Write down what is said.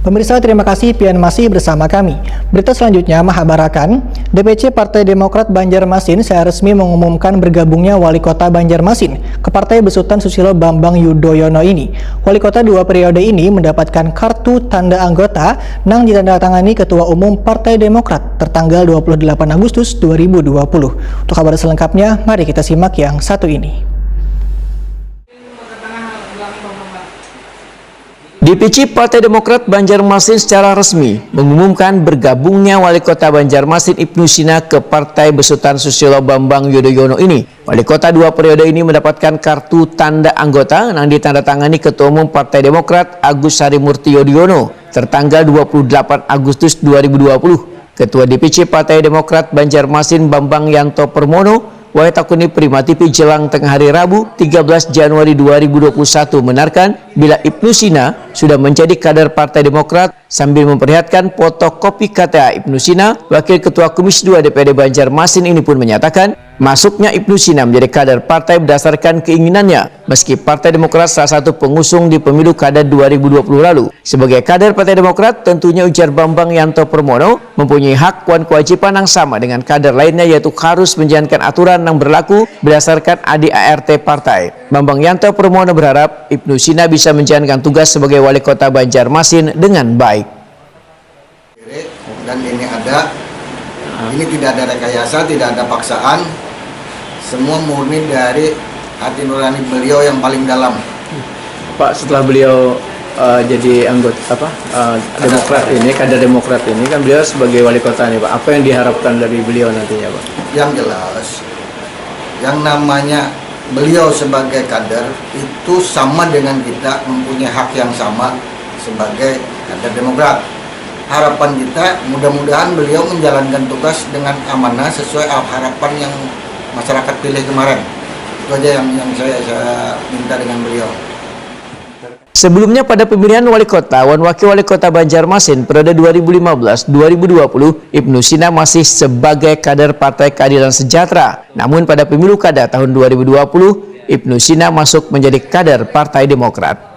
Pemirsa, terima kasih pian masih bersama kami. Berita selanjutnya mengabarkan, DPC Partai Demokrat Banjarmasin secara resmi mengumumkan bergabungnya Wali Kota Banjarmasin ke Partai Besutan Susilo Bambang Yudhoyono ini. Wali Kota 2 periode ini mendapatkan kartu tanda anggota nang ditandatangani Ketua Umum Partai Demokrat tertanggal 28 Agustus 2020. Untuk kabar selengkapnya, mari kita simak yang satu ini. DPC Partai Demokrat Banjarmasin secara resmi mengumumkan bergabungnya Wali Kota Banjarmasin Ibnu Sina ke Partai Besutan Susilo Bambang Yudhoyono ini. Wali Kota 2 periode ini mendapatkan kartu tanda anggota yang ditandatangani Ketua Umum Partai Demokrat Agus Harimurti Yudhoyono tertanggal 28 Agustus 2020. Ketua DPC Partai Demokrat Banjarmasin Bambang Yanto Permono Waitakuni Prima TV jelang tengah hari Rabu 13 Januari 2021 benarkan bila Ibnu Sina sudah menjadi kader Partai Demokrat sambil memperlihatkan fotokopi KTA Ibnu Sina. Wakil Ketua Komisi 2 DPD Banjarmasin ini pun menyatakan masuknya Ibnu Sina menjadi kader partai berdasarkan keinginannya meski Partai Demokrat salah satu pengusung di pemilu kada 2020 lalu. Sebagai kader Partai Demokrat tentunya ujar Bambang Yanto Permono mempunyai hak dan kewajiban yang sama dengan kader lainnya, yaitu harus menjalankan aturan yang berlaku berdasarkan ADART partai. Bambang Yanto Permono berharap Ibnu Sina bisa menjalankan tugas sebagai Wali Kota Banjarmasin dengan baik. Dan ini tidak ada rekayasa, tidak ada paksaan, semua murni dari hati nurani beliau yang paling dalam. Pak, setelah beliau jadi anggota Demokrat ini, kader Demokrat ini, kan beliau sebagai wali kota nih Pak, apa yang diharapkan dari beliau nantinya Pak? Yang jelas, yang namanya beliau sebagai kader itu sama dengan kita, mempunyai hak yang sama sebagai kader Demokrat. Harapan kita mudah-mudahan beliau menjalankan tugas dengan amanah sesuai harapan yang masyarakat pilih kemarin. Itu aja yang saya minta dengan beliau. Sebelumnya pada pemilihan wali kota dan wakil wali kota Banjarmasin periode 2015-2020, Ibnu Sina masih sebagai kader Partai Keadilan Sejahtera. Namun pada pemilu kada tahun 2020, Ibnu Sina masuk menjadi kader Partai Demokrat.